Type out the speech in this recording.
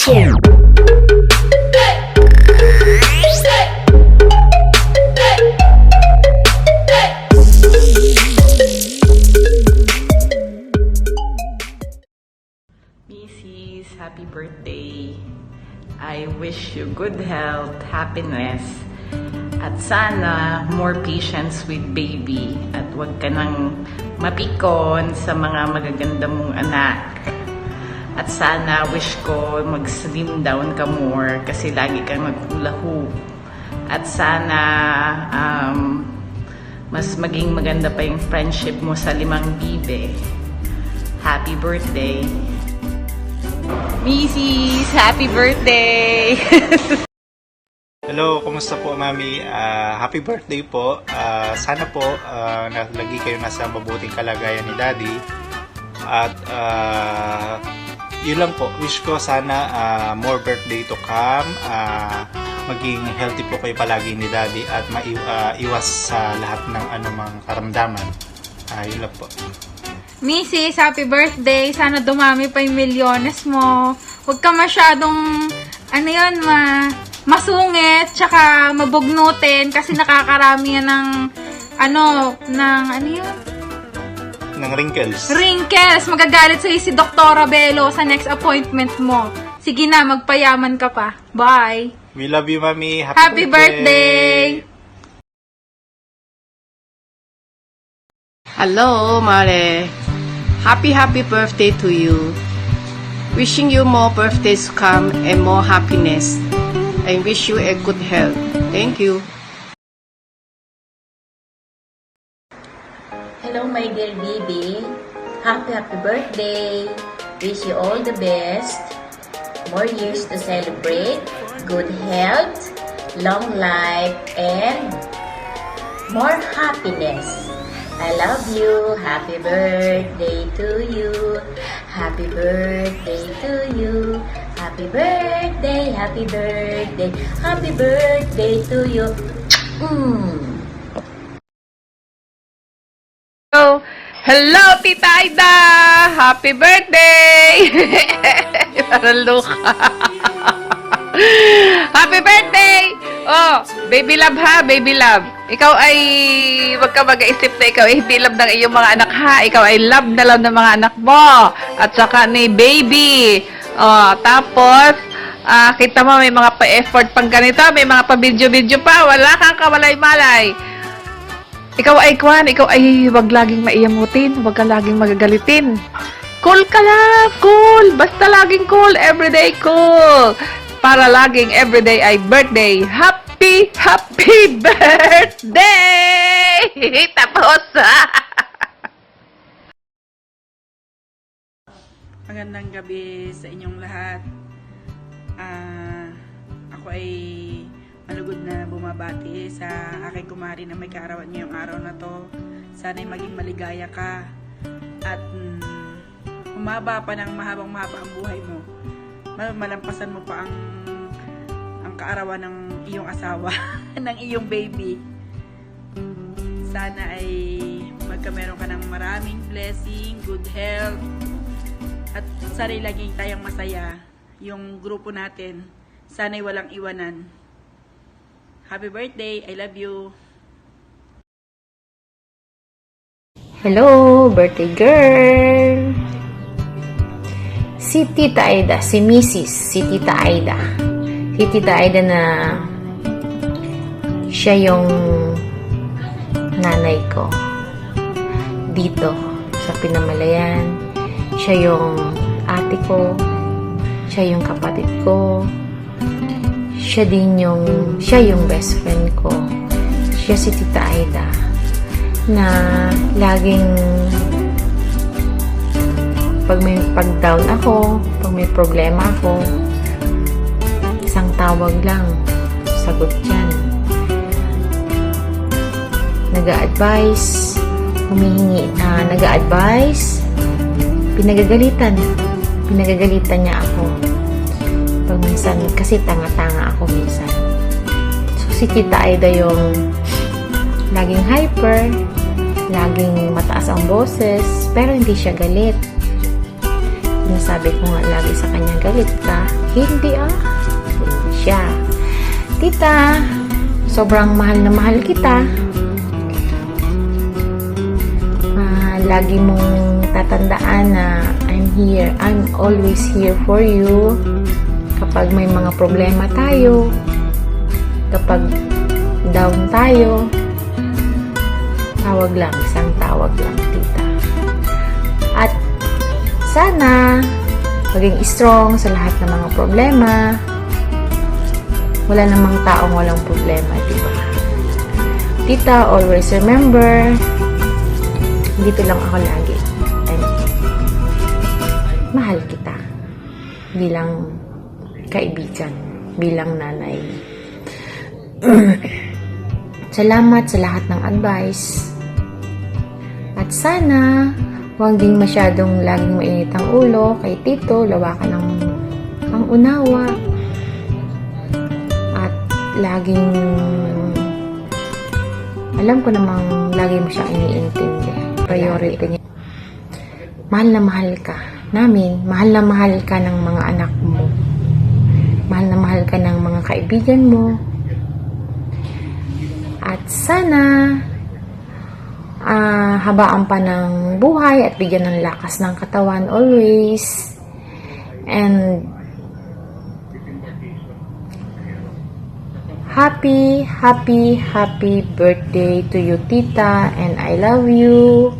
Mrs., happy birthday. I wish you good health, happiness, at sana more patience with baby. At huwag ka nang mapikon sa mga magaganda mong anak. At sana wish ko mag-slim down ka more kasi lagi kang nag-hula-hoop. At sana mas maging maganda pa yung friendship mo sa 5 bibe. Happy birthday! Mrs., happy birthday! Hello, kumusta po mami? Happy birthday po. Sana po lagi kayo nasa mabuting kalagayan ni Daddy. At yun lang po, wish ko sana more birthday to come. Maging healthy po kayo palagi ni Daddy at maiwas sa lahat ng anumang karamdaman. Yun lang po. Mrs., happy birthday. Sana dumami pa yung milyones mo. Huwag ka masyadong, masungit, tsaka mabugnutin kasi nakakarami yan ng, Ng wrinkles. Wrinkles. Magagalit sa'yo si Dr. Bello sa next appointment mo. Sige na, magpayaman ka pa. Bye. We love you, mami. Happy birthday! Hello, Mare. Happy birthday to you. Wishing you more birthdays to come and more happiness. I wish you a good health. Thank you. Hello, my dear baby. Happy birthday. Wish you all the best. More years to celebrate. Good health, long life, and more happiness. I love you. Happy birthday to you. Happy birthday to you. Happy birthday, happy birthday, happy birthday to you. Hello, Tita Aida! Happy birthday! Parang luka. Happy birthday! Oh, baby love ha, baby love. Ikaw ay, wag ka mag-isip na ikaw ay hindi love ng iyong mga anak ha. Ikaw ay love na love ng mga anak mo. At saka ni baby. Oh, tapos, kita mo may mga pa-effort pang ganito, may mga pa-video-video pa. Wala kang kawalay-malay. Ikaw ay wag laging maiyamutin, wag ka laging magagalitin. Cool ka lang, cool. Basta laging cool, everyday cool. Para laging everyday ay birthday. Happy birthday! Tapos! Magandang gabi sa inyong lahat. Ako ay malugod na bumabati sa aking kumari na may kaarawan ngayong araw na to. Sana'y maging maligaya ka at humaba pa ng mahabang-mahaba ang buhay mo. Malampasan mo pa ang kaarawan ng iyong asawa, ng iyong baby. Sana ay magkameron ka ng maraming blessing, good health, at sana'y laging tayong masaya. Yung grupo natin, sana'y walang iwanan. Happy birthday, I love you. Hello, birthday girl! Si Tita Aida, si Tita Aida. Si Tita Aida na siya yung nanay ko dito sa Pinamalayan. Siya yung ate ko. Siya yung kapatid ko. Siya yung best friend ko. Siya si Tita Aida na laging pag down ako, pag may problema ako, isang tawag lang, sagot yan. Nag-a-advise, pinagagalitan niya ako. Pag minsan, kasi tanga-tanga ako minsan. So, si Tita Aida yung laging hyper, laging mataas ang boses, pero hindi siya galit. sinasabi ko nga lagi sa kanya, galit ka? Hindi Hindi siya. Tita, sobrang mahal na mahal kita. Lagi mong tatandaan na I'm here. I'm always here for you. Kapag may mga problema tayo, kapag down tayo, tawag lang, isang tawag lang, tita. At sana maging strong sa lahat ng mga problema. Wala namang taong walang problema, diba? Tita, always remember, dito lang ako lagi. And mahal kita bilang kaibigan, bilang nanay. Salamat sa lahat ng advice. At sana huwag din masyadong laging mainit ang ulo kay Tito, lawakan ng unawa. At laging alam ko namang lagi mo siyang iniintindi. Priority niya. Mahal na mahal ka namin. Mahal na mahal ka ng mga anak mo. Mahal na mahal ka ng mga kaibigan mo. At sana habaan pa ng buhay at bigyan ng lakas ng katawan always. And happy birthday to you, tita, and I love you.